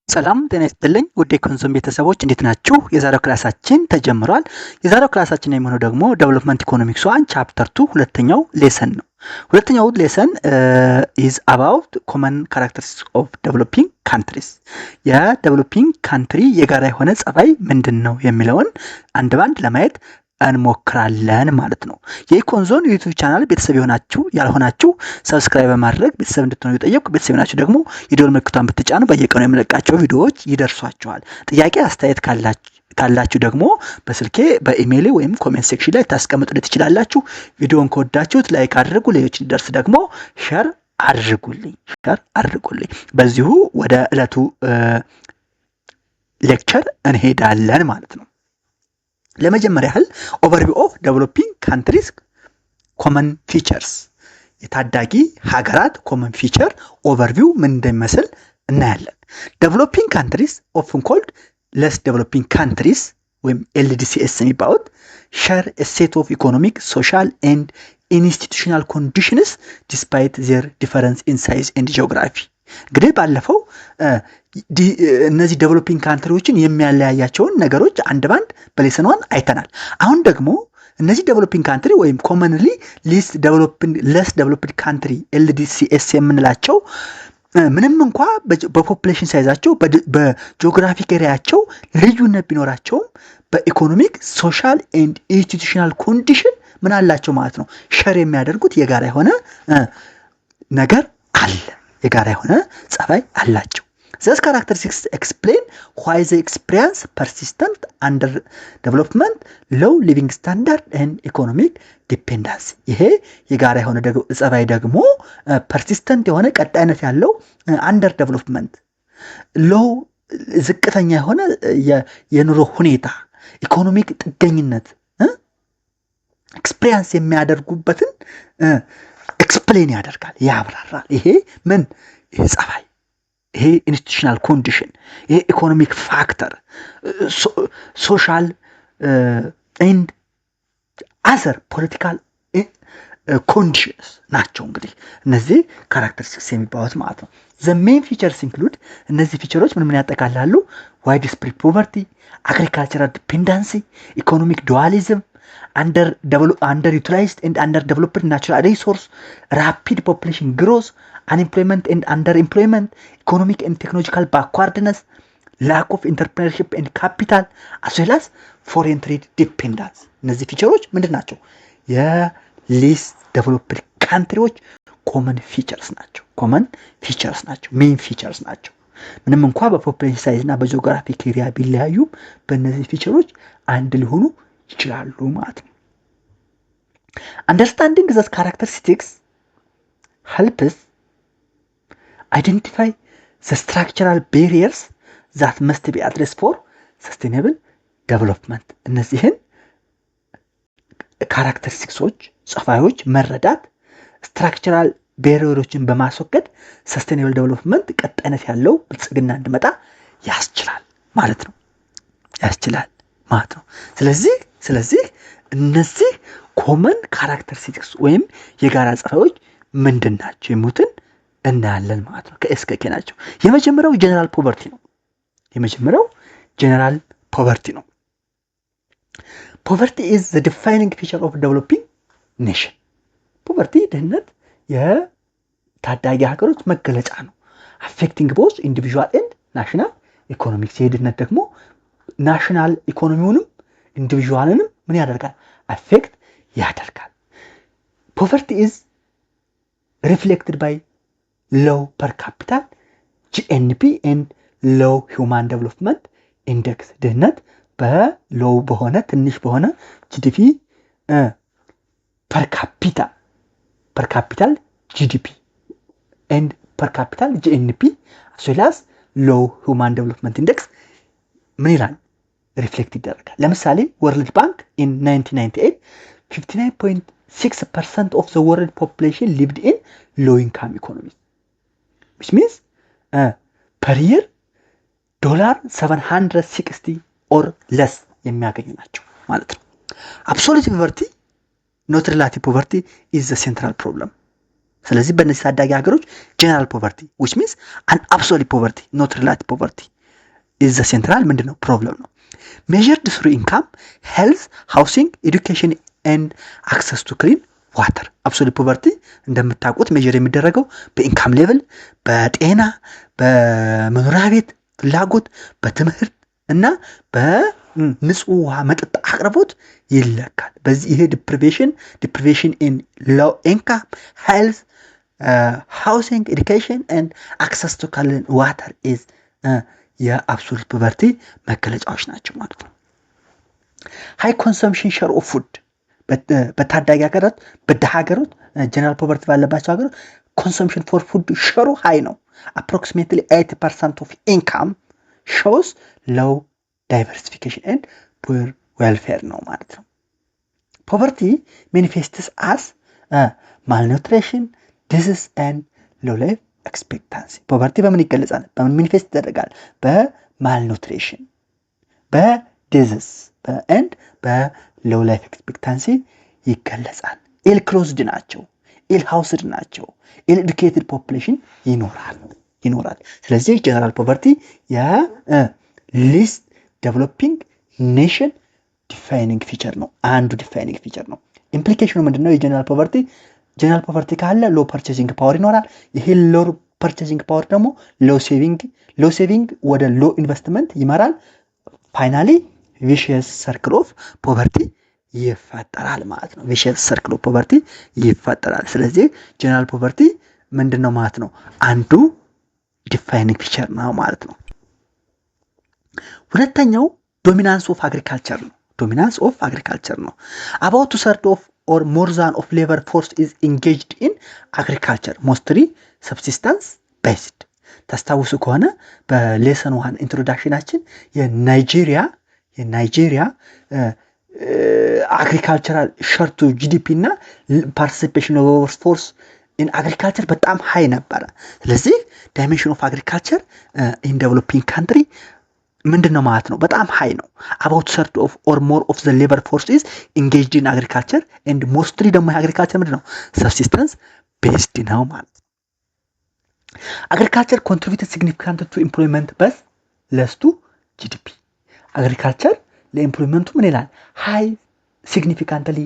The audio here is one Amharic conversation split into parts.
ሰላም ጤና ይስጥልኝ ውድ የኮንሶም ቤተሰቦች እንዴት ናችሁ? የዛሬው ክላሳችን ተጀምሯል። የዛሬው ክላሳችን የሚሆነው ደግሞ ዴቨሎፕመንት ኢኮኖሚክስ 1 ቻፕተር 2 ሁለተኛው ሌሰን ነው። ሁለተኛው ሌሰን ኢዝ አባውት ኮመን ካራክተሪስቲክስ ኦፍ ዴቨሎፒንግ ካንትሪስ። የዴቨሎፒንግ ካንትሪ የጋራ የሆነ ጸባይ ምንድን ነው የሚለውን አንድ ባንድ ለማየት እንሞክራለን ማለት ነው። የኢኮንዞን ዩቲዩብ ቻናል ቤተሰብ ያልሆናችሁ ሰብስክራይብ በማድረግ ቤተሰብ እንድትሆኑ እየጠየቅኩ፣ ቤተሰብ ናችሁ ደግሞ የደወል ምልክቷን ብትጫኑ በየቀኑ የምለቃቸው ቪዲዮዎች ይደርሷችኋል። ጥያቄ አስተያየት ካላችሁ ደግሞ በስልኬ በኢሜይል ወይም ኮሜንት ሴክሽን ላይ ታስቀምጡልኝ ትችላላችሁ። ቪዲዮን ከወዳችሁት ላይክ አድርጉ፣ ሌሎች እንዲደርስ ደግሞ ሼር አድርጉልኝ። በዚሁ ወደ ዕለቱ ሌክቸር እንሄዳለን ማለት ነው። ለመጀመሪያ ያህል ኦቨርቪው ኦፍ ዴቨሎፒንግ ካንትሪስ ኮመን ፊቸርስ፣ የታዳጊ ሀገራት ኮመን ፊቸር ኦቨርቪው ምን እንደሚመስል እናያለን። ዴቨሎፒንግ ካንትሪስ ኦፍን ኮልድ ለስ ዴቨሎፒንግ ካንትሪስ ወይም ኤልዲሲኤስ የሚባሉት ሼር ሴት ኦፍ ኢኮኖሚክ ሶሻል ኤንድ ኢንስቲቱሽናል ኮንዲሽንስ ዲስፓይት ዜር ዲፈረንስ ኢን ሳይዝ ኤንድ ጂኦግራፊ። እንግዲህ ባለፈው እነዚህ ዴቨሎፒንግ ካንትሪዎችን የሚያለያያቸውን ነገሮች አንድ ባንድ በሌሰን 1 አይተናል። አሁን ደግሞ እነዚህ ዴቨሎፒንግ ካንትሪ ወይም ኮመንሊ ለስ ዴቨሎፕድ ካንትሪ ኤልዲሲኤስ የምንላቸው ምንም እንኳ በፖፑሌሽን ሳይዛቸው በጂኦግራፊክ ኤሪያቸው ልዩነት ቢኖራቸውም በኢኮኖሚክ ሶሻል ኤንድ ኢንስቲቱሽናል ኮንዲሽን ምን አላቸው ማለት ነው፣ ሸር የሚያደርጉት የጋራ የሆነ ነገር አለ፣ የጋራ የሆነ ጸባይ አላቸው። These characteristics explain why they experience persistent underdevelopment, low living standard and economic dependency. ይሄ የጋራ የሆነ ጸባይ ደግሞ persistent የሆነ ቀጣይነት ያለው underdevelopment፣ low ዝቅተኛ የሆነ የኑሮ ሁኔታ፣ ኢኮኖሚክ ጥገኝነት ኤክስፒሪየንስ የሚያደርጉበትን ኤክስፕሌን ያደርጋል፣ ያብራራል። ይሄ ምን ጸባይ፣ ይሄ ኢንስቲቱሽናል ኮንዲሽን፣ ይሄ ኢኮኖሚክ ፋክተር፣ ሶሻል ኤንድ አዘር ፖለቲካል ኮንዲሽንስ ናቸው። እንግዲህ እነዚህ ካራክተሪስቲክስ የሚባሉት ማለት ነው። ዘ ሜን ፊቸርስ ኢንክሉድ፣ እነዚህ ፊቸሮች ምን ያጠቃልላሉ? ዋይድ ስፕሪድ ፖቨርቲ፣ አግሪካልቸራል ዲፔንደንሲ፣ ኢኮኖሚክ ዱዋሊዝም፣ under utilized and under developed natural resource, rapid population growth, unemployment and underemployment, economic and technological backwardness, lack of entrepreneurship and capital, as well as foreign trade dependence. እነዚህ ፊቸሮች ምንድን ናቸው? የሌስ ዴቨሎፕድ ካንትሪዎች ኮመን ፊቸርስ ናቸው፣ ሜን ፊቸርስ ናቸው። ምንም እንኳ በፖፑሌሽን ሳይዝ እና በጂኦግራፊክ ኤሪያ ቢለያዩም በእነዚህ ፊቸሮች አንድ ሊሆኑ ይችላሉ ማለት ነው። Understanding these characteristics helps identify the structural barriers that must be addressed for sustainable development. እነዚህን ካራክተሪስቲክሶች ጸባዮች መረዳት ስትራክቸራል ቤሪየሮችን በማስወገድ ሰስቴኔብል ዴቨሎፕመንት ቀጣይነት ያለው ብልጽግና እንዲመጣ ያስችላል ማለት ነው። ስለዚህ እነዚህ ኮመን ካራክተሪስቲክስ ወይም የጋራ ጸባዮች ምንድን ናቸው የሚሉትን እናያለን ማለት ነው። ከኤስ ከኬ ናቸው። የመጀመሪያው ጀነራል ፖቨርቲ ነው። ፖቨርቲ ኢዝ ዘ ዲፋይኒንግ ፊቸር ኦፍ ዴቨሎፒንግ ኔሽን። ፖቨርቲ ድህነት የታዳጊ ሀገሮች መገለጫ ነው። አፌክቲንግ ቦዝ ኢንዲቪዥዋል ኤንድ ናሽናል ኢኮኖሚክስ። የድህነት ደግሞ ናሽናል ኢኮኖሚውንም ኢንዲቪዥዋልንም ምን ያደርጋል? አፌክት ያደርጋል። ፖቨርቲ ኢዝ ሪፍሌክትድ ባይ ሎው ፐር ካፒታል ጂኤንፒ ኤንድ ሎው ሂውማን ዴቨሎፕመንት ኢንዴክስ። ድህነት በሎው በሆነ ትንሽ በሆነ ጂዲፒ ፐር ካፒታል ጂዲፒ ኤንድ ፐር ካፒታል ጂኤንፒ as well as ሎው ሂውማን ዴቨሎፕመንት ኢንዴክስ ምን ይላል? ሪፍሌክት ይደረጋል። ለምሳሌ ወርልድ ባንክ in 1998 59.6% of the world population lived in low income economies, which means per year $760 or less የሚያገኙ ናቸው ማለት ነው። absolute poverty not relative poverty is the central problem. ስለዚህ በእነዚህ ታዳጊ ሀገሮች ጀነራል ፖቨርቲ which means an absolute poverty not relative poverty ኢዝ ሴንትራል ምንድን ነው ፕሮብለም ነው። ሜዠርድ ስሩ ኢንካም ሄልዝ ሃውሲንግ ኤዱኬሽን ኤንድ አክሰስ ቱ ክሊን ዋተር። አብሶሉት ፖቨርቲ እንደምታውቁት ሜዠር የሚደረገው በኢንካም ሌቭል፣ በጤና፣ በመኖሪያ ቤት ፍላጎት፣ በትምህርት እና በንጹህ ውሃ መጠጥ አቅርቦት ይለካል። በዚህ ይሄ ዲፕሪቬሽን ኢን ሎው ኢንካም ሄልዝ ሃውሲንግ ኤዱኬሽን ኤንድ አክሰስ ቱ ክሊን ዋተር ኢዝ የአብሶሉት ፖቨርቲ መገለጫዎች ናቸው ማለት ነው። ሃይ ኮንሰምፕሽን ሼር ኦፍ ፉድ በታዳጊ ሀገራት በድሃ ሀገሮች ጀነራል ፖቨርቲ ባለባቸው ሀገሮች ኮንሰምፕሽን ፎር ፉድ ሼሩ ሃይ ነው። አፕሮክሲሜትሊ 80% ኦፍ ኢንካም ሾውስ ሎው ዳይቨርሲፊኬሽን ኤንድ ፑር ዌልፌር ነው ማለት ነው። ፖቨርቲ ማኒፌስትስ አስ ማልኒውትሪሽን ዲዚዝ ኤንድ ሎው ላይፍ ኤክስፔክታንሲ። ፖቨርቲ በምን ይገለጻል? በምን ማኒፌስት ይደረጋል? በማልኒውትሪሽን፣ በዲዚዝ ኤንድ በሎው ላይፍ ኤክስፔክታንሲ ይገለጻል። ኢል ክሎዝድ ናቸው፣ ኢል ሃውስድ ናቸው፣ ኢል ኤዱኬትድ ፖፑሌሽን ይኖራል። ስለዚህ ጀነራል ፖቨርቲ የሊስት ዴቨሎፒንግ ኔሽን ዲፋይኒንግ ፊቸር ነው፣ አንዱ ዲፋይኒንግ ፊቸር ነው። ኢምፕሊኬሽኑ ምንድነው? የጀነራል ፖቨርቲ ካለ ሎ ፐርቼዚንግ ፓወር ይኖራል። ይሄ ሎ ፐርቼዚንግ ፓወር ደግሞ ሎ ሴቪንግ ወደ ሎ ኢንቨስትመንት ይመራል። ፋይናሊ ቪሽየስ ሰርክል ኦፍ ፖቨርቲ ይፈጠራል ማለት ነው። ቪሽየስ ሰርክል ኦፍ ፖቨርቲ ይፈጠራል። ስለዚህ ጀነራል ፖቨርቲ ምንድነው ማለት ነው? አንዱ ዲፋይኒንግ ፊቸር ነው ማለት ነው። ሁለተኛው ዶሚናንስ ኦፍ አግሪካልቸር ነው። አባውት ቱ ሰርድ ኦፍ or more than of labor force is engaged in agriculture, mostly subsistence based። ታስታውሱ ከሆነ በሌሰን 1 ኢንትሮዳክሽናችን የናይጄሪያ አግሪካልቸራል ሼር ቱ ጂዲፒ እና ፓርቲሲፔሽን ኦፍ ሌበር ፎርስ ኢን አግሪካልቸር በጣም ሃይ ነበረ። ስለዚህ ዳይሜንሽን ኦፍ አግሪካልቸር ኢን ዴቨሎፒንግ ካንትሪ ምንድነው ማለት ነው? በጣም ሃይ ነው። about third of or more of the labor force is engaged in agriculture and mostly ደግሞ አግሪካልቸር ምንድነው? subsistence based ነው ማለት ነው። agriculture contributed significantly to employment but less to GDP። agriculture ለኤምፕሎይመንቱ ምን ይላል? ሃይ ሲግኒፊካንትሊ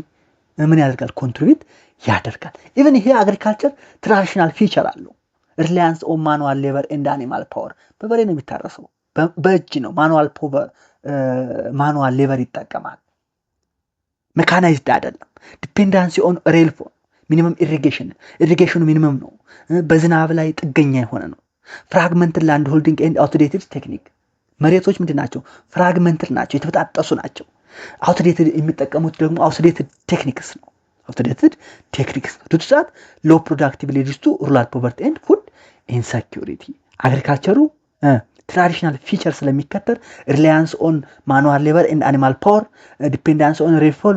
ምን ያደርጋል? ኮንትሪቢዩት ያደርጋል። ኢቭን ይሄ አግሪካልቸር ትራዲሽናል ፊቸር አለው። ሪላያንስ ኦን ማኑዋል ሌበር ኤንድ አኒማል ፓወር። በበሬ ነው የሚታረሰው፣ በእጅ ነው። ማኑዋል ሌበር ይጠቀማል። ሜካናይዝድ አይደለም። ዲፔንዳንሲ ኦን ሬንፎል ሚኒመም ኢሪጌሽኑ ሚኒመም ነው። በዝናብ ላይ ጥገኛ የሆነ ነው። ፍራግመንትድ ላንድ ሆልዲንግ ኤንድ አውትዴትድ ቴክኒክ። መሬቶች ምንድን ናቸው? ፍራግመንትድ ናቸው፣ የተበጣጠሱ ናቸው። አውትዴትድ የሚጠቀሙት ደግሞ አውትዴትድ ቴክኒክስ ነው። ቱትሳት ሎ ፕሮዳክቲቭ ሊድስ ቱ ሩራል ፖቨርቲ ኤንድ ፉድ ኢንሴኪዩሪቲ። አግሪካልቸሩ ትራዲሽናል ፊቸር ስለሚከተል ሪላያንስ ኦን ማኑዋል ሌበር ኤንድ አኒማል ፓወር፣ ዲፔንዳንስ ኦን ሬንፎል፣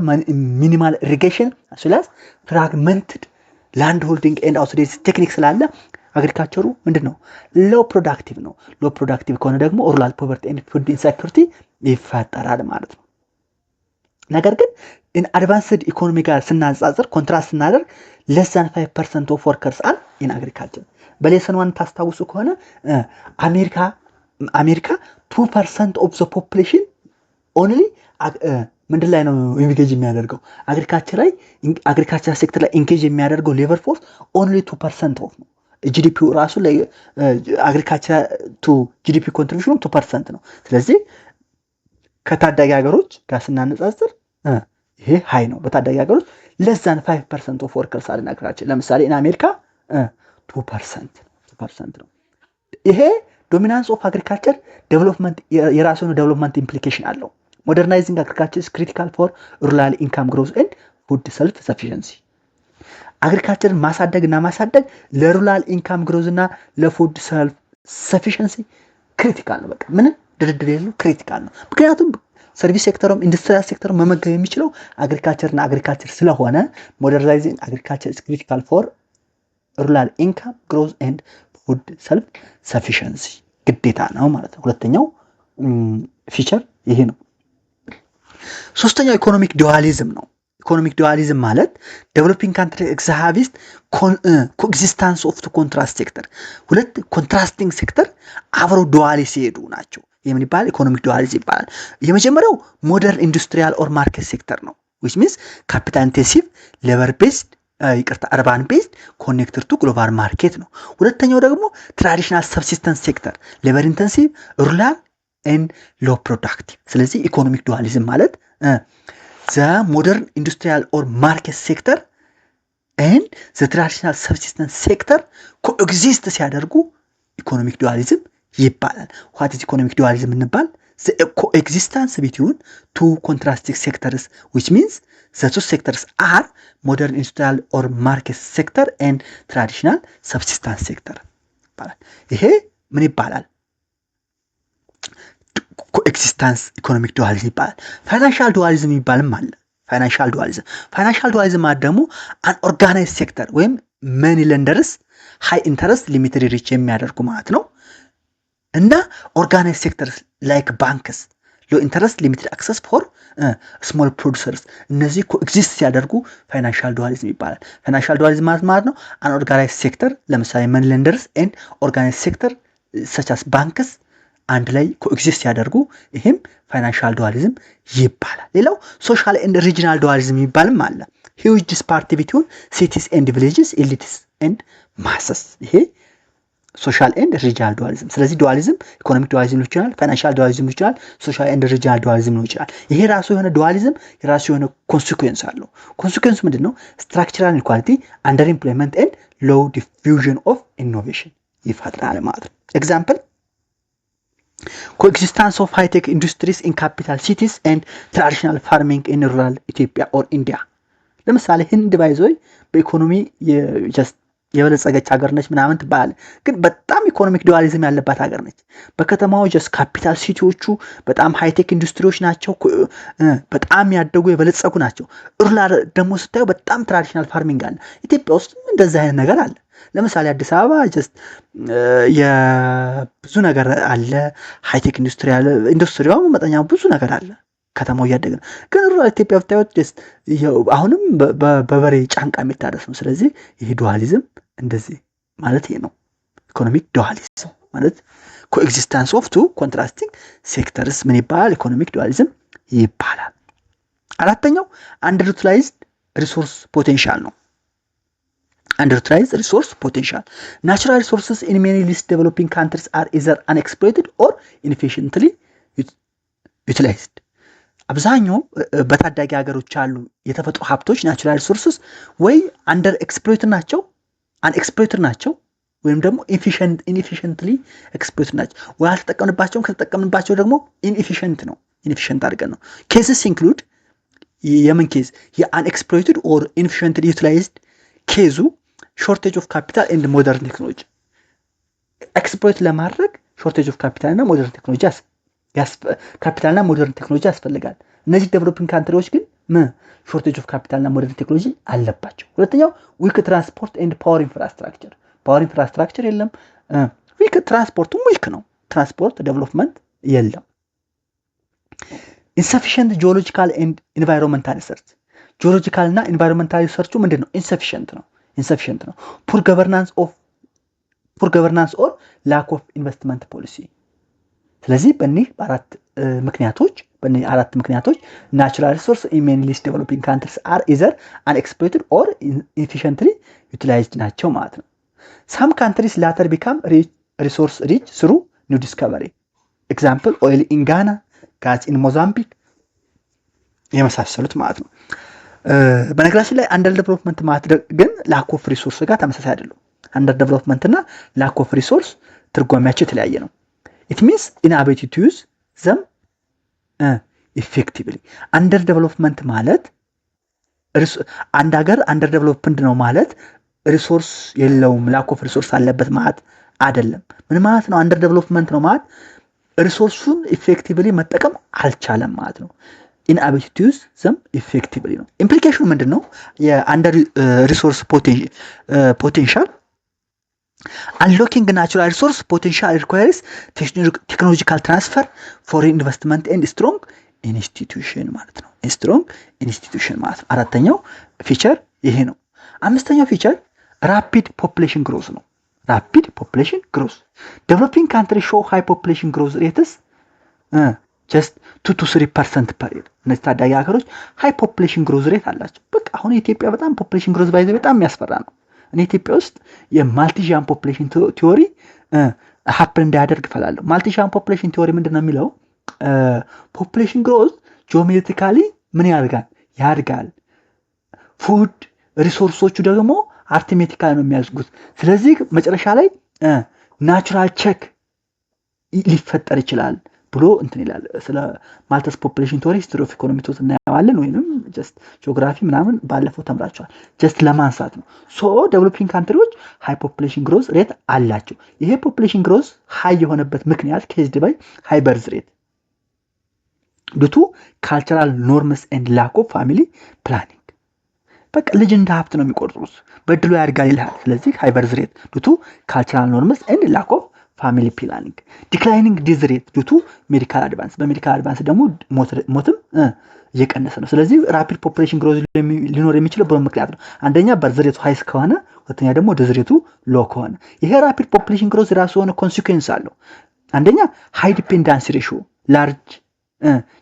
ሚኒማል ኢሪጌሽን አስላስ ፍራግመንትድ ላንድ ሆልዲንግ ኤንድ አውትዴትድ ቴክኒክ ስላለ አግሪካልቸሩ ምንድነው? ሎ ፕሮዳክቲቭ ነው። ሎ ፕሮዳክቲቭ ከሆነ ደግሞ ሩራል ፖቨርቲ ኤንድ ፉድ ኢንሴኪዩሪቲ ይፈጠራል ማለት ነው። ነገር ግን ኢን አድቫንስድ ኢኮኖሚ ጋር ስናነጻጽር ኮንትራስት ስናደርግ less than 5% of workers are in agriculture። በሌሰን 1 ታስታውሱ ከሆነ አሜሪካ 2% of the population only ምንድን ላይ ነው ኢንጌጅ የሚያደርገው? አግሪካልቸር ሴክተር ላይ ኢንጌጅ የሚያደርገው ሌበር ፎርስ ኦንሊ 2% ኦፍ ነው። ጂዲፒው ራሱ ላይ አግሪካልቸር ቱ ጂዲፒ ኮንትሪቢዩሽኑ 2% ነው። ስለዚህ ከታዳጊ ሀገሮች ጋር ስናነጻጽር ይሄ ሃይ ነው። በታዳጊ ሀገሮች less than 5% of workers are in agriculture። ለምሳሌ in አሜሪካ 2% ነው። ይሄ ዶሚናንስ ኦፍ አግሪካልቸር ዴቨሎፕመንት የራሱ ነው ዴቨሎፕመንት ኢምፕሊኬሽን አለው። ሞደርናይዚንግ አግሪካልቸር is critical for rural income growth and food self sufficiency። አግሪካልቸርን ማሳደግ ለሩራል ኢንካም ግሮዝ እና ለፉድ ሰልፍ ሰፊሽንሲ ክሪቲካል ነው። በቃ ምንም ድርድር የለው፣ ክሪቲካል ነው። ምክንያቱም ሰርቪስ ሴክተሩም ኢንዱስትሪያል ሴክተሩም መመገብ የሚችለው አግሪካልቸር ስለሆነ ሞደርናይዚንግ አግሪካልቸር is critical for rural income growth and food self sufficiency ግዴታ ነው ማለት ነው። ሁለተኛው ፊቸር ይሄ ነው። ሶስተኛው ኢኮኖሚክ ዱዋሊዝም ነው። ኢኮኖሚክ ዱዋሊዝም ማለት ዴቨሎፒንግ ካንትሪ ኤግዚስት ኮኤግዚስተንስ ኦፍ ቱ ኮንትራስት ሴክተር፣ ሁለት ኮንትራስቲንግ ሴክተር አብረው ዱዋሊ ሲሄዱ ናቸው። የምን ይባላል? ኢኮኖሚክ ዱዋሊዝም ይባላል። የመጀመሪያው ሞደርን ኢንዱስትሪያል ኦር ማርኬት ሴክተር ነው which means capital intensive labor based አርባን ቤዝድ ኮኔክትድ ቱ ግሎባል ማርኬት ነው። ሁለተኛው ደግሞ ትራዲሽናል ሰብሲስተንስ ሴክተር ሌበር ኢንተንሲቭ ሩራል ኤንድ ሎ ፕሮዳክቲቭ። ስለዚህ ኢኮኖሚክ ዱዋሊዝም ማለት ዘ ሞደርን ኢንዱስትሪያል ኦር ማርኬት ሴክተር ኤንድ ዘ ትራዲሽናል ሰብሲስተንስ ሴክተር ኮኤግዚስት ሲያደርጉ ኢኮኖሚክ ዱዋሊዝም ይባላል። ዋት ኢዝ ኢኮኖሚክ ዱዋሊዝም እንባል? the coexistence between two contrasting sectors, which means the two sectors are modern industrial or market sector and traditional subsistence sector ይባላል። ይሄ ምን ይባላል? coexistence economic dualism ይባላል። financial dualism ይባልም አለ። financial dualism ማለት ደግሞ unorganized sector ወይም many lenders high interest limited reach የሚያደርጉ ማለት ነው። እና ኦርጋናይዝ ሴክተርስ ላይክ ባንክስ ሎ ኢንተረስት ሊሚትድ አክሰስ ፎር ስሞል ፕሮዲሰርስ እነዚህ ኮኤግዚስት ሲያደርጉ ፋይናንሻል ዱዋሊዝም ይባላል። ፋይናንሻል ዱዋሊዝም ማለት ነው አን ኦርጋናይዝ ሴክተር ለምሳሌ መኒ ሌንደርስ ኤንድ ኦርጋናይዝ ሴክተር ሰቻስ ባንክስ አንድ ላይ ኮኤግዚስት ሲያደርጉ ይሄም ፋይናንሻል ዱዋሊዝም ይባላል። ሌላው ሶሻል ኤንድ ሪጂናል ዱዋሊዝም ይባልም አለ። ሂውጅ ዲስፓሪቲ ቢትዊን ሲቲስ ኤንድ ቪሌጅስ ኤሊትስ ኤንድ ማሰስ ይሄ ሶሻል ኤንድ ሪጂናል ዱዋሊዝም። ስለዚህ ዱዋሊዝም ኢኮኖሚክ ዱዋሊዝም ሊሆን ይችላል፣ ፋይናንሻል ዱዋሊዝም ሊሆን ይችላል፣ ሶሻል ኤንድ ሪጂናል ዱዋሊዝም ሊሆን ይችላል። ይሄ ራሱ የሆነ ዱዋሊዝም የራሱ የሆነ ኮንሲኩዌንስ አለው። ኮንሲኩዌንሱ ምንድነው? ስትራክቸራል ኢንኳሊቲ፣ አንደር ኢምፕሎይመንት ኤንድ ሎው ዲፊውዥን ኦፍ ኢኖቬሽን ይፈጥራል ማለት ነው። ኤግዛምፕል ኮኤግዚስተንስ ኦፍ ሃይቴክ ኢንዱስትሪስ ኢን ካፒታል ሲቲስ ኤንድ ትራዲሽናል ፋርሚንግ ኢን ሩራል ኢትዮጵያ ኦር ኢንዲያ። ለምሳሌ ህንድ ባይዞይ በኢኮኖሚ ጀስት የበለጸገች ሀገር ነች ምናምን ትባላል፣ ግን በጣም ኢኮኖሚክ ዱዋሊዝም ያለባት ሀገር ነች። በከተማው ጀስት ካፒታል ሲቲዎቹ በጣም ሃይቴክ ኢንዱስትሪዎች ናቸው፣ በጣም ያደጉ የበለጸጉ ናቸው። ሩራል ደግሞ ስታዩ በጣም ትራዲሽናል ፋርሚንግ አለ። ኢትዮጵያ ውስጥ እንደዛ አይነት ነገር አለ። ለምሳሌ አዲስ አበባ ጀስት የብዙ ነገር አለ፣ ሃይቴክ ኢንዱስትሪ አለ፣ ኢንዱስትሪው መጠኛ ብዙ ነገር አለ። ከተማው እያደገ ነው። ግን ሩራል ኢትዮጵያ ብታዩት ጀስት አሁንም በበሬ ጫንቃ የሚታረስ ነው። ስለዚህ ይሄ ዱዋሊዝም እንደዚህ ማለት ይሄ ነው። ኢኮኖሚክ ዱዋሊዝም ማለት ኮኤግዚስተንስ ኦፍ ቱ ኮንትራስቲንግ ሴክተርስ ምን ይባላል? ኢኮኖሚክ ዱዋሊዝም ይባላል። አራተኛው አንደር ዩቲላይዝድ ሪሶርስ ፖቴንሻል ነው። አንደር ዩቲላይዝድ ሪሶርስ ፖቴንሻል ናቹራል ሪሶርስስ ኢን ሜኒ ሊስት ዴቨሎፒንግ ካንትሪስ አር ኢዘር አንኤክስፕሎይትድ ኦር ኢንኤፊሽንትሊ ዩቲላይዝድ። አብዛኛው በታዳጊ ሀገሮች ያሉ የተፈጥሮ ሀብቶች ናቹራል ሪሶርስስ ወይ አንደር ኤክስፕሎይትድ ናቸው አንኤክስፕሎይትድ ናቸው ወይም ደግሞ ኢንኤፊሽንትሊ ኤክስፕሎይትድ ናቸው። ወይ አልተጠቀምንባቸውም፣ ከተጠቀምንባቸው ደግሞ ኢንኤፊሽንት ነው፣ ኢንኤፊሽንት አድርገን ነው። ኬስስ ኢንክሉድ የምን ኬዝ? የአንኤክስፕሎይትድ ኦር ኢንኤፊሽንትሊ ዩቲላይዝድ ኬዙ ሾርቴጅ ኦፍ ካፒታል ኤንድ ሞደርን ቴክኖሎጂ። ኤክስፕሎይት ለማድረግ ሾርቴጅ ኦፍ ካፒታልና ሞደርን ቴክኖሎጂ ካፒታልና ሞደርን ቴክኖሎጂ ያስፈልጋል። እነዚህ ዴቨሎፒንግ ካንትሪዎች ግን ሾርቴጅ ኦፍ ካፒታልና ሞደርን ቴክኖሎጂ አለባቸው። ሁለተኛው ዊክ ትራንስፖርት ኤንድ ፓወር ኢንፍራስትራክቸር የለም። ዊክ ትራንስፖርቱም ዊክ ነው። ትራንስፖርት ዴቨሎፕመንት የለም። ኢንሰፊሽንት ጂኦሎጂካል ኤንድ ኢንቫይሮንመንታል ሪሰርች። ጂኦሎጂካል እና ኢንቫይሮንመንታል ሪሰርቹ ምንድነው? ኢንሰፊሽንት ነው። ፑር ገቨርናንስ ኦር ላክ ኦፍ ኢንቨስትመንት ፖሊሲ። ስለዚህ በእነዚህ አራት ምክንያቶች ናቹራል ሪሶርስ ኢን ሜኒ ሊስት ዴቨሎፒንግ ካንትሪስ አር ኢዘር አንኤክስፕሎይትድ ኦር ኢንኤፊሽንትሊ ዩቲላይዝድ ናቸው ማለት ነው። ሳም ካንትሪስ ላተር ቢካም ሪሶርስ ሪች ስሩ ኒው ዲስከቨሪ። ኤግዛምፕል ኦይል ኢን ጋና፣ ጋዝ ኢን ሞዛምቢክ የመሳሰሉት ማለት ነው። በነገራችን ላይ አንደር ዴቨሎፕመንት ማለት ግን ላክ ኦፍ ሪሶርስ ጋር ተመሳሳይ አይደለም። አንደር ዴቨሎፕመንት እና ላክ ኦፍ ሪሶርስ ትርጓሜያቸው የተለያየ ነው። ኢት ሚንስ ኢንአቢሊቲ ቱ ዩዝ ዘም ኢፌክቲቭሊ። አንደር ዴቨሎፕመንት ማለት አንድ ሀገር አንደር ዴቨሎፕመንት ነው ማለት ሪሶርስ የለውም ላክ ኦፍ ሪሶርስ አለበት ማለት አይደለም። ምን ማለት ነው? አንደር ዴቨሎፕመንት ነው ማለት ሪሶርሱን ኢፌክቲቭሊ መጠቀም አልቻለም ማለት ነው። ኢንአቢሊቲ ቱ ዩዝ ዘም ኢፌክቲቭሊ ነው። ኢምፕሊኬሽኑ ምንድነው? የአንደር ሪሶርስ ፖቴንሻል unlocking natural resource potential requires technological transfer, foreign investment and strong institution ማለት ነው። strong institution ማለት ነው። አራተኛው ፊቸር ይሄ ነው። አምስተኛው ፊቸር rapid population growth ነው። rapid population growth developing countries show high population growth rates ጀስት 2 to 3% ፐር ይር። እነዚህ ታዳጊ ሀገሮች ሃይ ፖፑሌሽን ግሮዝ ሬት አላቸው። በቃ አሁን ኢትዮጵያ በጣም ፖፑሌሽን ግሮዝ ባይዘ በጣም የሚያስፈራ ነው። እኔ ኢትዮጵያ ውስጥ የማልቲዣን ፖፑሌሽን ቲዮሪ ሀፕን እንዳያደርግ እፈላለሁ። ማልቲዣን ፖፑሌሽን ቲዮሪ ምንድን ነው የሚለው? ፖፑሌሽን ግሮዝ ጂኦሜትሪካሊ ምን ያድጋል። ፉድ ሪሶርሶቹ ደግሞ አርትሜቲካሊ ነው የሚያድጉት። ስለዚህ መጨረሻ ላይ ናቹራል ቼክ ሊፈጠር ይችላል ብሎ እንትን ይላል። ስለ ማልተስ ፖፑሌሽን ቲዮሪ ሂስትሪ ኦፍ ኢኮኖሚክስ እናያለን፣ ወይንም ጀስት ጂኦግራፊ ምናምን ባለፈው ተምራቸዋል። ጀስት ለማንሳት ነው። ሶ ዴቨሎፒንግ ካንትሪዎች ሃይ ፖፑሌሽን ግሮዝ ሬት አላቸው። ይሄ ፖፑሌሽን ግሮዝ ሃይ የሆነበት ምክንያት ኬዝድ ባይ ሃይ በርዝ ሬት ዱቱ ካልቸራል ኖርምስ ኤንድ ላክ ኦፍ ፋሚሊ ፕላኒንግ። በቃ ልጅ እንደ ሀብት ነው የሚቆጥሩት፣ በድሎ ያድጋል ይልሃል። ስለዚህ ሃይ በርዝ ሬት ዱቱ ካልቸራል ኖርምስ ኤንድ ላክ ኦፍ ፋሚሊ ፕላኒንግ። ዲክላይኒንግ ዲዝ ሬት ዱቱ ሜዲካል አድቫንስ። በሜዲካል አድቫንስ ደግሞ ሞትም እየቀነሰ ነው። ስለዚህ ራፒድ ፖፑሌሽን ግሮዝ ሊኖር የሚችለው በምን ምክንያት ነው? አንደኛ በርዝ ሬቱ ሃይ ከሆነ፣ ሁለተኛ ደግሞ ዲዝ ሬቱ ሎ ከሆነ። ይሄ ራፒድ ፖፑሌሽን ግሮዝ የራሱ የሆነ ኮንሲኩዌንስ አለው። አንደኛ ሃይ ዲፔንዳንሲ ሬሽዮ ላርጅ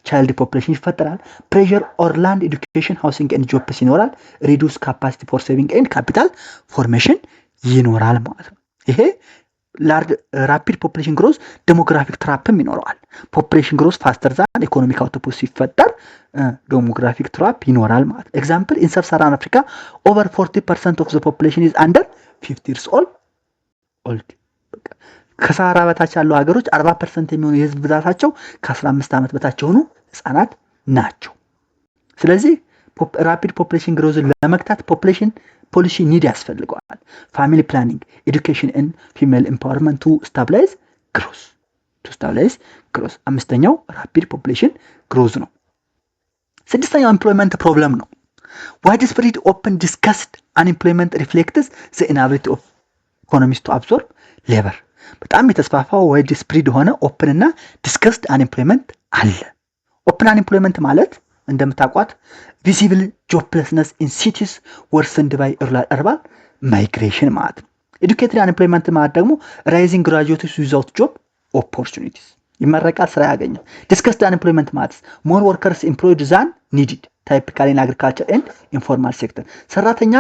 ቻይልድ ፖፑሌሽን ይፈጠራል። ፕሬሸር ኦር ላንድ ኤዱኬሽን ሃውሲንግ ኤንድ ጆብስ ይኖራል። ሪዱስ ካፓሲቲ ፎር ሴቪንግ ኤንድ ካፒታል ፎርሜሽን ይኖራል ማለት ነው። ይሄ ራፒድ ፖፑሌሽን ግሮዝ ዴሞግራፊክ ትራፕም ይኖረዋል። ፖፑሌሽን ግሮዝ ፋስተር ዛን ኢኮኖሚክ አውትፑት ሲፈጠር ዴሞግራፊክ ትራፕ ይኖራል ማለት ነው። ኤግዛምፕል ኢን ሰብ ሳሃራን አፍሪካ ኦቨር 40% ኦፍ ዘ ፖፑሌሽን ኢዝ አንደር 50 years ኦልድ። ከሳሃራ በታች ያሉ ሀገሮች 40% የሚሆኑ የህዝብ ብዛታቸው ከ15 ዓመት በታች የሆኑ ህፃናት ናቸው። ስለዚህ ራፒድ ፖፑሌሽን ግሮዝን ለመግታት ፖፑሌሽን ፖሊሲ ኒድ ያስፈልገዋል። ፋሚሊ ፕላኒንግ፣ ኤዱኬሽን ኤንድ ፊሜል ኤምፓወርመንት ቱ ስታብላይዝ ግሮዝ። አምስተኛው ራፒድ ፖፑሌሽን ግሮዝ ነው። ስድስተኛው ኤምፕሎይመንት ፕሮብለም ነው። ዋይድ ስፕሪድ ኦፕን ዲስከስድ አንኤምፕሎይመንት ሪፍሌክትስ ዘ ኢናቢሊቲ ኦፍ ኢኮኖሚስ ቱ አብሶርብ ሌበር። በጣም የተስፋፋው ዋይድ ስፕሪድ ሆነ ኦፕን እና ዲስከስድ አንኤምፕሎይመንት አለ። ኦፕን አንኤምፕሎይመንት ማለት እንደምታውቋት ቪዚብል ጆብለስነስ ኢን ሲቲስ ወርሰንድ ባይ እርባን ማይግሬሽን ማለት ነው። ኤዱኬትድ አንኤምፕሎይመንት ማለት ደግሞ ራይዚንግ ግራጁዌትስ ዊዛውት ጆብ ኦፖርቹኒቲስ፣ ይመረቃል ስራ ያገኛል። ዲስከስድ አንኤምፕሎይመንት ማለት ሞር ወርከርስ ኤምፕሎይድ ዛን ኒድድ ታይፒካሊ ኢን አግሪካልቸር ኤንድ ኢንፎርማል ሴክተር። ሰራተኛ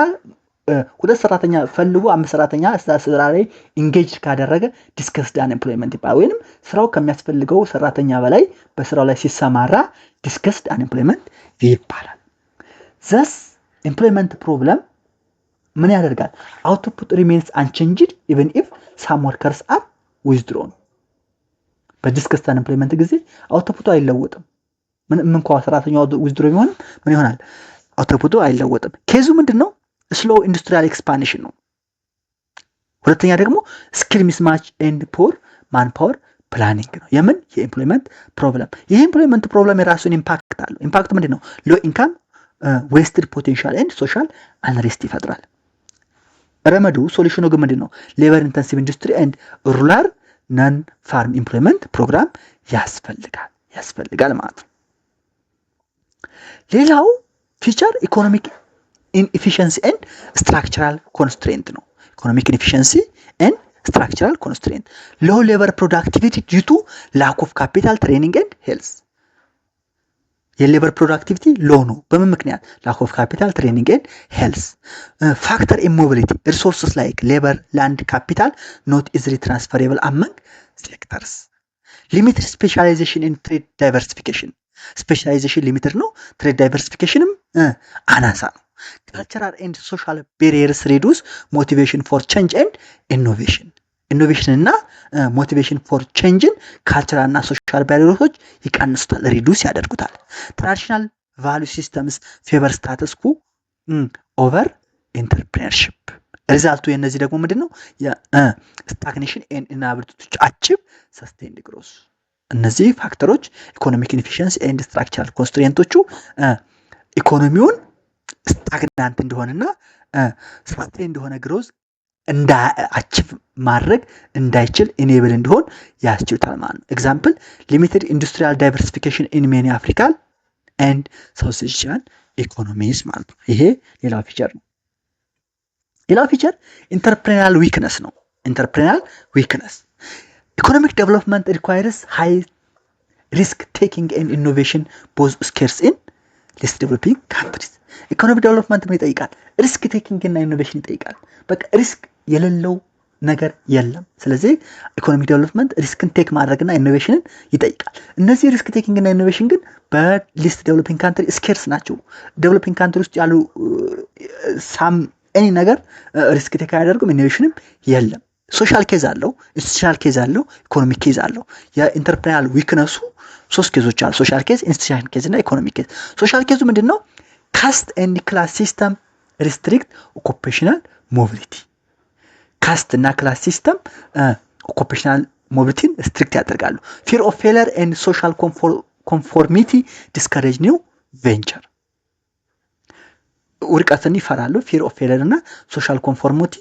ሁለት ሰራተኛ ፈልጎ 5 ሰራተኛ ስራ ላይ ኢንጌጅ ካደረገ ዲስከስድ አንኤምፕሎይመንት ይባላል። ወይንም ስራው ከሚያስፈልገው ሰራተኛ በላይ በስራው ላይ ሲሰማራ ዲስከስድ አንኤምፕሎይመንት ይባላል። ዘስ ኤምፕሎይመንት ፕሮብለም ምን ያደርጋል? አውትፑት ሪሜንስ አንቼንጅድ ኢቨን ኢፍ ሳም ወርከርስ አር ዊዝድሮን። በዲስከስድ አንኤምፕሎይመንት ጊዜ አውትፑቱ አይለወጥም። ምንም እንኳን ሰራተኛው ዊዝድሮ ቢሆንም ምን ይሆናል? አውትፑቱ አይለወጥም። ኬዙ ምንድነው? ስሎ ኢንዱስትሪያል ኤክስፓንሽን ነው። ሁለተኛ ደግሞ ስኪል ሚስማች ኤንድ ፖር ማንፓወር ፕላኒንግ ነው። የምን የኤምፕሎይመንት ፕሮብለም። ይሄ ኤምፕሎይመንት ፕሮብለም የራሱን ኢምፓክት አለው። ኢምፓክት ምንድነው? ሎ ኢንካም፣ ዌስትድ ፖቴንሻል ኤንድ ሶሻል አንሬስት ይፈጥራል። ረመዱ ሶሉሽኑ ግን ምንድነው? ሌበር ኢንተንሲቭ ኢንዱስትሪ ኤንድ ሩራል ነን ፋርም ኢምፕሎይመንት ፕሮግራም ያስፈልጋል ማለት ነው። ሌላው ፊቸር ኢኮኖሚክ ኢንኤፊሽንሲ ኤንድ ስትራክቸራል ኮንስትሬንት ነው። ኢኮኖሚክ ኢንኤፊሽንሲ ኤንድ ስትራክቸራል ኮንስትሬንት ሎ ሌበር ፕሮዳክቲቪቲ ዲዩ ቱ ላክ ኦፍ ካፒታል ትሬኒንግ ኤንድ ሄልዝ። የሌበር ፕሮዳክቲቪቲ ሎ ነው። በምን ምክንያት? ላክ ኦፍ ካፒታል ትሬኒንግ ኤንድ ሄልዝ። ፋክተር ኢሞቢሊቲ ሪሶርስስ ላይክ ሌበር ላንድ ካፒታል ኖት ኢዝሊ ትራንስፈሬብል አመንግ ሴክተርስ። ሊሚትድ ስፔሻላይዜሽን ኢን ትሬድ ዳይቨርሲፊኬሽን። ስፔሻላይዜሽን ሊሚትድ ነው፣ ትሬድ ዳይቨርሲፊኬሽንም አናሳ ነው። ካልቸራል ኤንድ ሶሻል ቤሪየርስ ሪዱስ ሞቲቬሽን ፎር ቼንጅ ኤንድ ኢኖቬሽን። ኢኖቬሽን እና ሞቲቬሽን ፎር ቼንጅን ካልቸራል እና ሶሻል ባሪየሮች ይቀንሱታል፣ ሪዱስ ያደርጉታል። ትራዲሽናል ቫልዩ ሲስተምስ ፌቨር ስታተስ ኩ ኦቨር ኢንተርፕሪነርሺፕ። ሪዛልቱ የነዚህ ደግሞ ምንድነው? ስታግኔሽን ኤንድ ኢናቢሊቲ ቱ አቺቭ ሰስቴይንድ ግሮዝ። እነዚህ ፋክተሮች ኢኮኖሚክ ኢንኤፊሽንሲ ኤንድ ስትራክቸራል ኮንስትሬንቶቹ ኢኮኖሚውን ስታግናንት እንደሆነና ሰስቴይን እንደሆነ ግሮዝ አቺቭ ማድረግ እንዳይችል ኢኔብል እንዲሆን ያስችሉታል ማለት ነው። ኤግዛምፕል ሊሚትድ ኢንዱስትሪያል ዳይቨርሲፊኬሽን ኢን ሜኒ አፍሪካን ኤንድ ሳውዝ ኤዥያን ኢኮኖሚስ ማለት ነው። ይሄ ሌላው ፊቸር ነው። ሌላው ፊቸር ኢንተርፕሬናል ዊክነስ ነው። ኢንተርፕሬናል ዊክነስ ኢኮኖሚክ ዴቨሎፕመንት ሪኳየርስ ሃይ risk taking and innovation both scarce in least developing countries. ኢኮኖሚ ዴቨሎፕመንት ምን ይጠይቃል? ሪስክ ቴኪንግ እና ኢኖቬሽን ይጠይቃል። በቃ ሪስክ የሌለው ነገር የለም። ስለዚህ ኢኮኖሚ ዴቨሎፕመንት ሪስክን ቴክ ማድረግና ኢኖቬሽንን ይጠይቃል። እነዚህ ሪስክ ቴኪንግ እና ኢኖቬሽን ግን በሊስት ዴቨሎፒንግ ካንትሪ ስኬርስ ናቸው። ዴቨሎፒንግ ካንትሪ ውስጥ ያሉ ኤኒ ነገር ሪስክ ቴክ አያደርጉም፣ ኢኖቬሽንም የለም። ሶሻል ኬዝ አለው፣ ኢንስቲቱሽናል ኬዝ አለው፣ ኢኮኖሚክ ኬዝ አለው። የኢንተርፕሪናል ዊክነሱ 3 ኬዞች አሉ። ሶሻል ኬዝ፣ ኢንስቲቱሽናል ኬዝ እና ኢኮኖሚክ ኬዝ። ሶሻል ኬዙ ምንድነው? ካስት ኤንድ ክላስ ሲስተም ሪስትሪክት ኦኩፔሽናል ሞቢሊቲ። ካስት እና ክላስ ሲስተም ኦኩፔሽናል ሞቢሊቲን ሪስትሪክት ያደርጋሉ። ፊር ኦፍ ፌለር ኤንድ ሶሻል ኮንፎርሚቲ ዲስከሬጅ ኒው ቬንቸር። ውድቀትን ይፈራሉ። ፊር ኦፍ ፌለር እና ሶሻል ኮንፎርሚቲ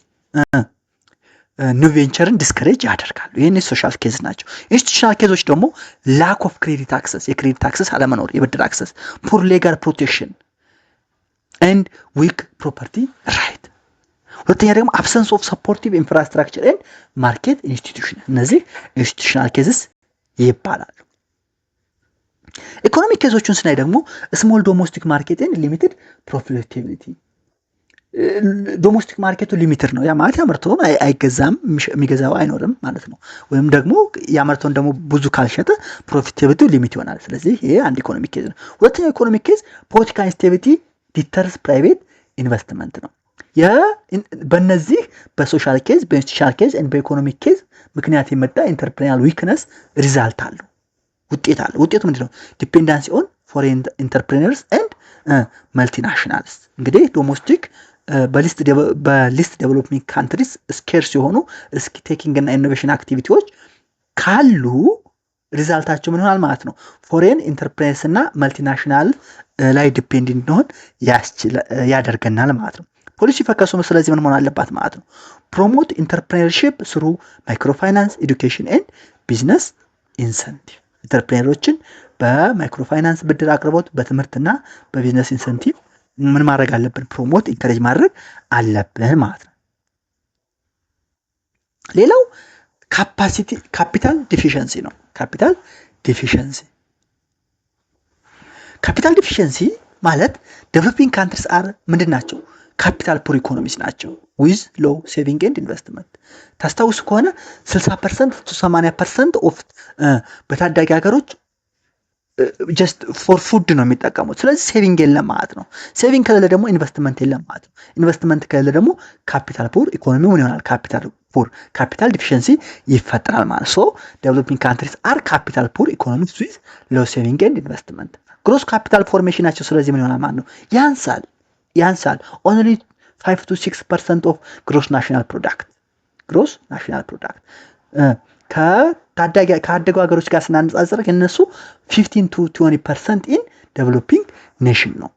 ኒው ቬንቸርን ዲስከሬጅ ያደርጋሉ። ይህን ሶሻል ኬዝ ናቸው። ኢንስቲቱሽናል ኬዞች ደግሞ ላክ ኦፍ ክሬዲት አክሰስ፣ የክሬዲት አክሰስ አለመኖር፣ የብድር አክሰስ፣ ፑር ሌጋል ፕሮቴክሽን ኤንድ ዊክ ፕሮፐርቲ ራይት። ሁለተኛ ደግሞ አብሰንስ ኦፍ ሰፖርቲቭ ኢንፍራስትራክቸር ኤንድ ማርኬት ኢንስቲቱሽን። እነዚህ ኢንስቲቱሽናል ኬዝስ ይባላሉ። ኢኮኖሚክ ኬዞቹን ስናይ ደግሞ ስሞል ዶሜስቲክ ማርኬት ኤንድ ሊሚትድ ፕሮፊታቢሊቲ። ዶሜስቲክ ማርኬቱ ሊሚትድ ነው። ያ ማለት ያመርተውን አይገዛም፣ የሚገዛው አይኖርም ማለት ነው። ወይም ደግሞ ያመርተውን ደግሞ ብዙ ካልሸጠ ፕሮፊታቢሊቲ ሊሚት ይሆናል። ስለዚህ ይሄ አንድ ኢኮኖሚክ ኬዝ ነው። ሁለተኛው ኢኮኖሚክ ኬዝ ፖለቲካል ኢንስቴቢሊቲ ዲተርስ ፕራይቬት ኢንቨስትመንት ነው። በእነዚህ በሶሻል ኬዝ፣ በኢንስቲቱሽናል ኬዝ እና በኢኮኖሚክ ኬዝ ምክንያት የመጣ ኢንተርፕሪናል ዊክነስ ሪዛልት አለው፣ ውጤት አለ። ውጤቱ ምንድነው? ዲፔንዳንሲ ኦን ፎሬን ኢንተርፕሪነርስ ኤንድ መልቲናሽናልስ። እንግዲህ ዶሜስቲክ በሊስት ዴቨሎፒንግ ካንትሪስ ስኬርስ የሆኑ ሪስክ ቴኪንግ እና ኢኖቬሽን አክቲቪቲዎች ካሉ ሪዛልታቸው ምን ይሆናል ማለት ነው? ፎሬን ኢንተርፕራይዝ እና መልቲናሽናል ላይ ዲፔንድ እንድንሆን ያደርገናል ማለት ነው። ፖሊሲ ፈከሱ ስለዚህ ምን መሆን አለባት ማለት ነው? ፕሮሞት ኢንተርፕሬነርሺፕ ስሩ ማይክሮፋይናንስ ኤዱኬሽን ኤንድ ቢዝነስ ኢንሰንቲቭ። ኢንተርፕሬነሮችን በማይክሮፋይናንስ ብድር አቅርቦት፣ በትምህርትና በቢዝነስ ኢንሰንቲቭ ምን ማድረግ አለብን? ፕሮሞት ኢንከሬጅ ማድረግ አለብን ማለት ነው። ሌላው ካፒታል ዲፊሸንሲ ነው። ካፒታል ዲፊሸንሲ ማለት ዴቨሎፒንግ ካንትሪስ አር ምንድን ናቸው? ካፒታል ፑር ኢኮኖሚስ ናቸው ዊዝ ሎው ሴቪንግ ኤንድ ኢንቨስትመንት። ታስታውሱ ከሆነ 60% to 80% ኦፍ በታዳጊ ሀገሮች ጀስት ፎር ፉድ ነው የሚጠቀሙት። ስለዚህ ሴቪንግ የለም ማለት ነው። ሴቪንግ ከሌለ ደግሞ ኢንቨስትመንት የለም ማለት ነው። ኢንቨስትመንት ከሌለ ደግሞ ካፒታል ፑር ኢኮኖሚ ምን ይሆናል? ካፒታል ዲፊሸንሲ ይፈጠራል ማለት ሶ ዴቨሎፒንግ ካንትሪስ አር ካፒታል ፑር ኢኮኖሚስ ዊዝ ሎው ሴቪንግ ኤንድ ኢንቨስትመንት። ግሮስ ካፒታል ፎርሜሽን ናቸው። ስለዚህ ምን ይሆናል ማለት ነው? ያንሳል። ኦንሊ 5 to 6% ኦፍ ግሮስ ናሽናል ፕሮዳክት ከአደጉ ሀገሮች ጋር ስናነጻጽር እነሱ 15 to 20% ኢን ዴቨሎፒንግ ኔሽን ነው።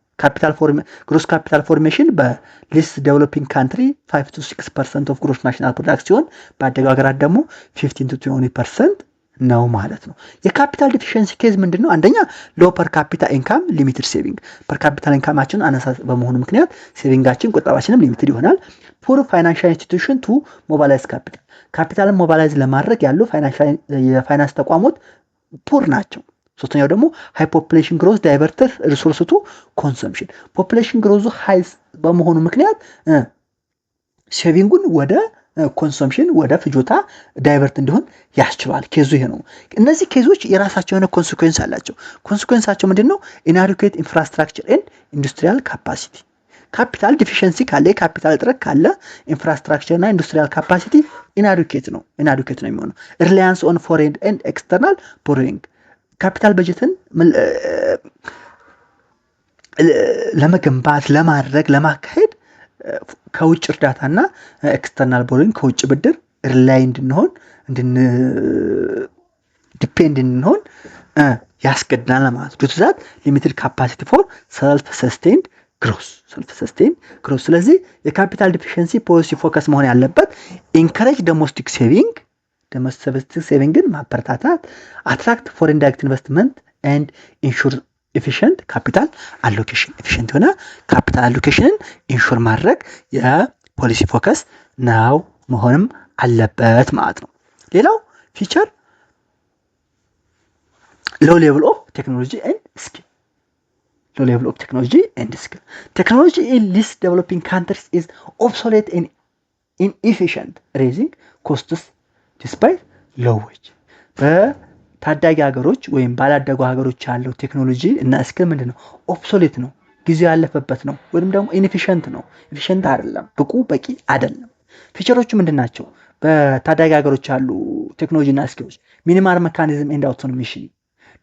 ግሮስ ካፒታል ፎርሜሽን በሊስት ዴቨሎፒንግ ካንትሪ 5 to 6% ኦፍ ግሮስ ናሽናል ፕሮዳክት ሲሆን በአደጉ ሀገራት ደግሞ 15 to 20% ነው ማለት ነው። የካፒታል ዲፊሸንሲ ኬዝ ምንድነው? አንደኛ ሎ ፐር ካፒታ ኢንካም ሊሚትድ ሴቪንግ፣ ፐር ካፒታል ኢንካማችን አነሳ በመሆኑ ምክንያት ሴቪንጋችን ቁጠባችንም ሊሚትድ ይሆናል። ፑር ፋይናንሻል ኢንስቲትዩሽን ቱ ሞባላይዝ ካፒታልን ሞባላይዝ ለማድረግ ያሉ የፋይናንስ ተቋሞት ፑር ናቸው። ሶስተኛው ደግሞ ሃይ ፖፑሌሽን ግሮዝ ዳይቨርተር ሪሶርስ ቱ ኮንሰምፕሽን፣ ፖፑሌሽን ግሮዙ ሃይ በመሆኑ ምክንያት ሴቪንጉን ወደ ኮንሰምፕሽን ወደ ፍጆታ ዳይቨርት እንዲሆን ያስችላል። ኬዙ ይሄ ነው። እነዚህ ኬዞች የራሳቸው የሆነ ኮንሲኩዌንስ አላቸው። ኮንሲኩዌንሳቸው ምንድነው? ኢናዲኩዌት ኢንፍራስትራክቸር ኤንድ ኢንዱስትሪያል ካፓሲቲ። ካፒታል ዲፊሸንሲ ካለ፣ ካፒታል እጥረት ካለ ኢንፍራስትራክቸር እና ኢንዱስትሪያል ካፓሲቲ ኢናዲኩዌት ነው የሚሆነው። ሪላያንስ ኦን ፎሬን ኤንድ ኤክስተርናል ቦሮዊንግ፣ ካፒታል በጀትን ለመገንባት ለማካሄድ ከውጭ እርዳታና ኤክስተርናል ቦሮዊንግ ከውጭ ብድር ሪላይ ዲፔንድ እንድንሆን ያስገድናል ማለት ነው። ዛት ሊሚትድ ካፓሲቲ ፎር ሰልፍ ሰስቴንድ ግሮስ። ስለዚህ የካፒታል ዲፊሸንሲ ፖሊሲ ፎከስ መሆን ያለበት ኢንከሬጅ ዶሜስቲክ ሴቪንግን ማበረታታት፣ አትራክት ፎሬን ዳይሬክት ኢንቨስትመንት ኤንድ ኢንሹር ኤፊሽንት ካፒታል አሎኬሽን። ኤፊሽንት የሆነ ካፒታል አሎኬሽንን ኢንሹር ማድረግ የፖሊሲ ፎከስ ነው መሆንም አለበት ማለት ነው። ሌላው ፊቸር low level of technology and skill. Low level of technology and skill. Technology in least developing countries is obsolete and inefficient, raising costs despite low wage. በታዳጊ ሀገሮች ወይም ባላደጉ ሀገሮች ያለው ቴክኖሎጂ እና ስኪል ምንድነው? ኦብሶሌት ነው፣ ጊዜው ያለፈበት ነው፣ ወይም ደግሞ ኢንኤፊሽንት ነው። ኢፊሽንት አይደለም፣ ብቁ በቂ አይደለም። ፊቸሮቹ ምንድናቸው? በታዳጊ ሀገሮች ያሉ ቴክኖሎጂ እና ስኪሎች ሚኒማል ሜካኒዝም ኤንድ አውቶኖሜሽን፣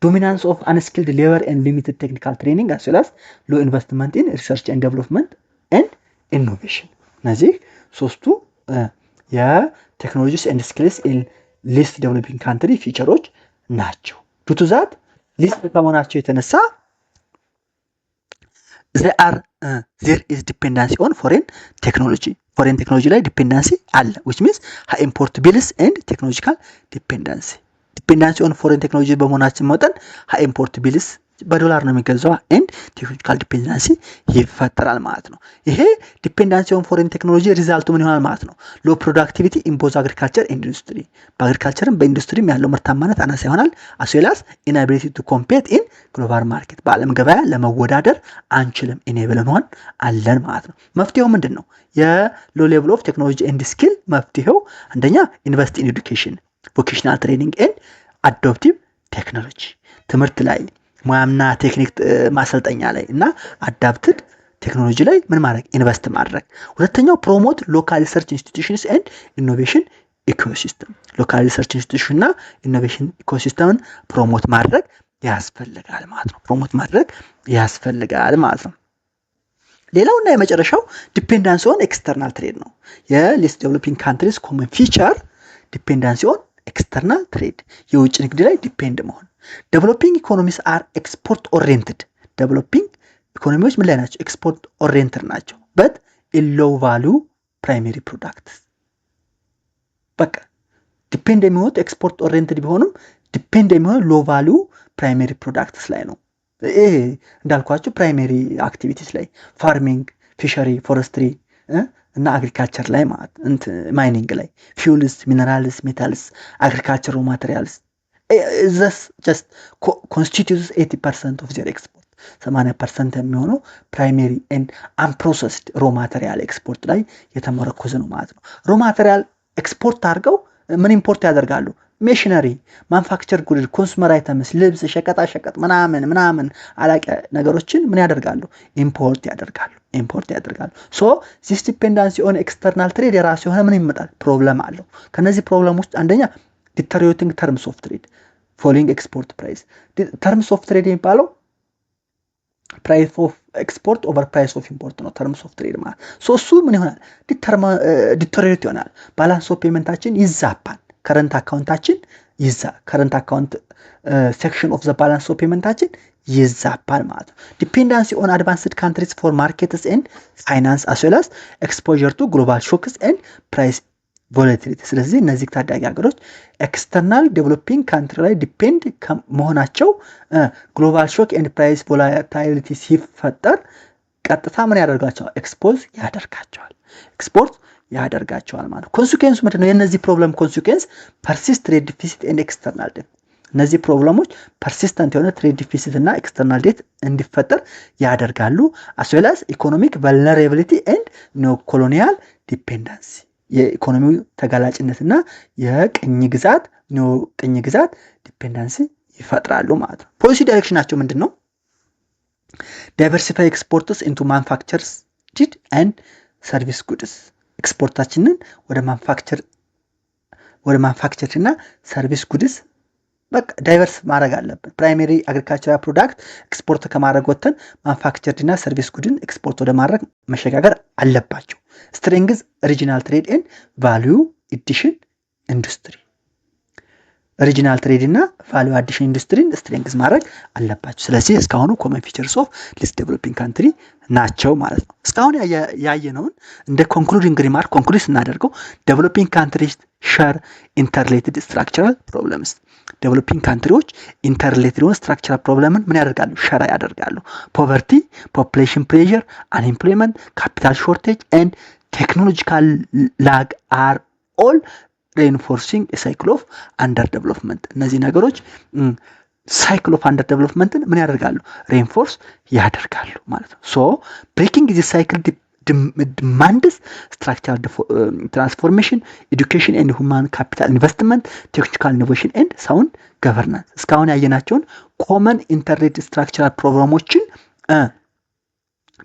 ዶሚናንስ ኦፍ አንስኪልድ ሌበር ኤንድ ሊሚትድ ቴክኒካል ትሬኒንግ አስ ዌል አስ ሎ ኢንቨስትመንት ኢን ሪሰርች ኤንድ ዴቨሎፕመንት ኤንድ ኢኖቬሽን። እነዚህ ሶስቱ የቴክኖሎጂስ ኤንድ ስኪልስ ኢን ሊስት ዴቨሎፒንግ ካንትሪ ፊቸሮች ናቸው። ዱቱ ዛት ሊስት ከመሆናቸው የተነሳ there is dependency on foreign technology. ፎሬን ቴክኖሎጂ ላይ ዲፔንዳንሲ አለ which means high import bills and technological dependency. ዲፔንዳንሲ on foreign technology በመሆናችን መጠን high import bills በዶላር ነው የሚገዛው and technological dependency ይፈጠራል ማለት ነው። ይሄ ዲፔንዳንሲ on foreign technology ሪዛልቱ ምን ይሆናል ማለት ነው? low productivity in both agriculture and industry. በአግሪካልቸርም በኢንዱስትሪም ያለው ምርታማነት አናሳ ይሆናል as well as inability to compete in global market. በዓለም ገበያ ለመወዳደር አንችልም ኢኔብል እንሆን አለን ማለት ነው። መፍትሄው ምንድን ነው? የሎ ሌቭል ኦፍ ቴክኖሎጂ ኤንድ ስኪል መፍትሄው አንደኛ ኢንቨስት ኢን ኤዱኬሽን፣ ቮኬሽናል ትሬኒንግ ኤንድ አዶፕቲቭ ቴክኖሎጂ፣ ትምህርት ላይ ሙያና ቴክኒክ ማሰልጠኛ ላይ እና አዳፕትድ ቴክኖሎጂ ላይ ምን ማድረግ? ኢንቨስት ማድረግ። ሁለተኛው ፕሮሞት ሎካል ሪሰርች ኢንስቲትዩሽንስ ኤንድ ኢኖቬሽን ኢኮሲስተም፣ ሎካል ሪሰርች ኢንስቲትዩሽን እና ኢኖቬሽን ኢኮሲስተምን ፕሮሞት ማድረግ ያስፈልጋል ማለት ነው። ፕሮሞት ማድረግ ያስፈልጋል ማለት ነው። ሌላውና የመጨረሻው ዲፔንዳንሲ ኦን ኤክስተርናል ትሬድ ነው። የሊስት ዴቨሎፒንግ ካንትሪስ ኮመን ፊቸር ዲፔንዳንሲ ኦን ኤክስተርናል ትሬድ፣ የውጭ ንግድ ላይ ዲፔንድ መሆን። ዴቨሎፒንግ ኢኮኖሚስ አር ኤክስፖርት ኦሪየንትድ። ዴቨሎፒንግ ኢኮኖሚዎች ምን ላይ ናቸው? ኤክስፖርት ኦሪየንትድ ናቸው። በት ሎው ቫልዩ ፕራይመሪ ፕሮዳክትስ። በቃ ዲፔንድ የሚሆኑት ኤክስፖርት ኦሪየንትድ ቢሆኑም ዲፔንድ የሚሆኑት ሎው ቫልዩ ፕራይመሪ ፕሮዳክትስ ላይ ነው። ይሄ እንዳልኳችሁ ፕራይሜሪ አክቲቪቲስ ላይ ፋርሚንግ፣ ፊሸሪ፣ ፎረስትሪ እና አግሪካልቸር ላይ ማለት ማይኒንግ ላይ ፊውልስ፣ ሚነራልስ፣ ሜታልስ፣ አግሪካልቸር ሮ ማቴሪያልስ ዘስ ጀስት ኮንስቲቲዩትስ 80% ኦፍ ዜር ኤክስፖርት። 80% የሚሆነው ፕራይሜሪ ኤንድ አንፕሮሰስድ ሮ ማቴሪያል ኤክስፖርት ላይ የተመረኮዘ ነው ማለት ነው። ሮ ማቴሪያል ኤክስፖርት አድርገው ምን ኢምፖርት ያደርጋሉ? ሜሽነሪ፣ ማንፋክቸር ጉድ፣ ኮንሱመር አይተምስ፣ ልብስ፣ ሸቀጣ ሸቀጥ ምናምን አላቂ ነገሮችን ምን ያደርጋሉ? ኢምፖርት ያደርጋሉ። ሶ ዚስ ዲፔንዳንሲ ኦን ኤክስተርናል ትሬድ የራሱ የሆነ ምን ይመጣል? ፕሮብለም አለው። ከነዚህ ፕሮብለም ውስጥ አንደኛ ዲተሪዮቲንግ ተርምስ ኦፍ ትሬድ፣ ፎሎዊንግ ኤክስፖርት ፕራይስ። ተርምስ ኦፍ ትሬድ የሚባለው ፕራይስ ኦፍ ኤክስፖርት ኦቨር ፕራይስ ኦፍ ኢምፖርት ነው። ተርምስ ኦፍ ትሬድ ማለት ሶ እሱ ምን ይሆናል? ዲተሪዮት ይሆናል። ባላንስ ኦፍ ፔመንታችን ይዛባል። ከረንት አካውንታችን ከረንት አካውንት ሴክሽን ኦፍ ዘ ባላንስ ኦፍ ፔመንታችን ይዛባል ማለት ነው። ዲፔንዳንሲ ኦን አድቫንስድ ካንትሪስ ፎር ማርኬትስ ኤንድ ፋይናንስ አስ ዌል አስ ኤክስፖዠር ቱ ግሎባል ሾክስ ኤንድ ፕራይስ ቮላቲሊቲ። ስለዚህ እነዚህ ታዳጊ ሀገሮች ኤክስተርናል ዴቨሎፒንግ ካንትሪ ላይ ዲፔንድ መሆናቸው ግሎባል ሾክ ኤንድ ፕራይስ ቮላቲሊቲ ሲፈጠር ቀጥታ ምን ያደርጋቸዋል? ኤክስፖዝ ያደርጋቸዋል ማለት ነው። ኮንሲኩዌንሱ ምንድነው? የነዚህ ፕሮብለም ኮንሲኩዌንስ ፐርሲስት ትሬድ ዲፊሲት ኤንድ ኤክስተርናል ዴት። እነዚህ ፕሮብለሞች ፐርሲስተንት የሆነ ትሬድ ዲፊሲት እና ኤክስተርናል ዴት እንዲፈጠር ያደርጋሉ። አስ ዌል አስ ኢኮኖሚክ ቨልነራቢሊቲ ኤንድ ኒዮ ኮሎኒያል ዲፔንደንሲ፣ የኢኮኖሚው ተጋላጭነትና የቅኝ ግዛት ዲፔንደንሲ ይፈጥራሉ ማለት ነው። ፖሊሲ ዳይሬክሽናቸው ምንድነው? ዳይቨርሲፋይ ኤክስፖርትስ ኢንቱ ማኑፋክቸርስ ዲድ ኤንድ ሰርቪስ ጉድስ። ኤክስፖርታችንን ወደ ማኑፋክቸር እና ሰርቪስ ጉድስ በቃ ዳይቨርስ ማድረግ አለብን። ፕራይሜሪ አግሪካልቸራል ፕሮዳክት ኤክስፖርት ከማድረግ ወጥተን ማኑፋክቸር እና ሰርቪስ ጉድን ኤክስፖርት ወደ ማድረግ መሸጋገር አለባቸው። ስትሬንግዝ ሪጂናል ትሬድ ኤንድ ቫልዩ አዲሽን ኢንዱስትሪ፣ ሪጂናል ትሬድ እና ቫልዩ አዲሽን ኢንዱስትሪን ስትሬንግዝ ማድረግ አለባቸው። ስለዚህ እስካሁኑ ኮመን ፊቸርስ ኦፍ ሊስት ዴቨሎፒንግ ካንትሪ ናቸው ማለት ነው። እስካሁን ያየነውን እንደ ኮንክሉዲንግ ሪማርክ ኮንክሉድ ስናደርገው ዴቨሎፒንግ ካንትሪስ ሸር ኢንተርሌትድ ስትራክቸራል ፕሮብለምስ። ዴቨሎፒንግ ካንትሪዎች ኢንተርሌትድ የሆነ ስትራክቸራል ፕሮብለምን ምን ያደርጋሉ? ሸራ ያደርጋሉ። ፖቨርቲ፣ ፖፑሌሽን ፕሬዠር፣ አንኤምፕሎይመንት፣ ካፒታል ሾርቴጅ ኤንድ ቴክኖሎጂካል ላግ አር ኦል ሬንፎርሲንግ ሳይክል ኦፍ አንደር ዴቨሎፕመንት። እነዚህ ነገሮች ሳይክል ኦፍ አንደር ዴቨሎፕመንትን ምን ያደርጋሉ? ሬንፎርስ ያደርጋሉ ማለት ነው። ሶ ብሬኪንግ ዚ ሳይክል ዲማንድስ ስትራክቸራል ትራንስፎርሜሽን፣ ኤዱኬሽን ኤንድ ሁማን ካፒታል ኢንቨስትመንት፣ ቴክኒካል ኢኖቬሽን ኤንድ ሳውንድ ገቨርናንስ። እስካሁን ያየናቸውን ኮመን ኢንተርኔት ስትራክቸራል ፕሮግራሞችን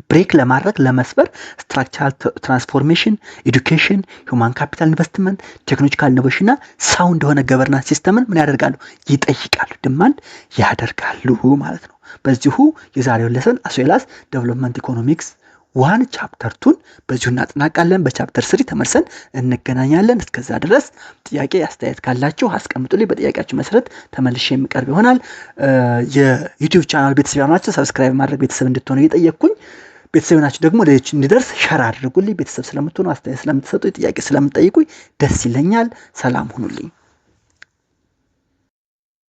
ብሬክ ለማድረግ ለመስበር ስትራክቸራል ትራንስፎርሜሽን፣ ኤዱኬሽን፣ ሁማን ካፒታል ኢንቨስትመንት፣ ቴክኖሎጂካል ኢኖቬሽን እና ሳውንድ የሆነ ገቨርናንስ ሲስተምን ምን ያደርጋሉ? ይጠይቃሉ፣ ዲማንድ ያደርጋሉ ማለት ነው። በዚሁ የዛሬውን ለሰን አስዌላስ ዴቨሎፕመንት ኢኮኖሚክስ 1 ቻፕተር 2 በዚሁ እናጠናቃለን። በቻፕተር 3 ተመልሰን እንገናኛለን። እስከዛ ድረስ ጥያቄ አስተያየት ካላችሁ አስቀምጡልኝ። በጥያቄያችሁ መሰረት ተመልሼ የምቀርብ ይሆናል። የዩቲዩብ ቻናል ቤተሰብ ያልሆናችሁ ሰብስክራይብ ማድረግ ቤተሰብ እንድትሆኑ እየጠየቅኩኝ፣ ቤተሰብ ናችሁ ደግሞ ለሌሎች እንዲደርስ ሸር አድርጉልኝ። ቤተሰብ ስለምትሆኑ አስተያየት ስለምትሰጡ ጥያቄ ስለምትጠይቁኝ ደስ ይለኛል። ሰላም ሁኑልኝ።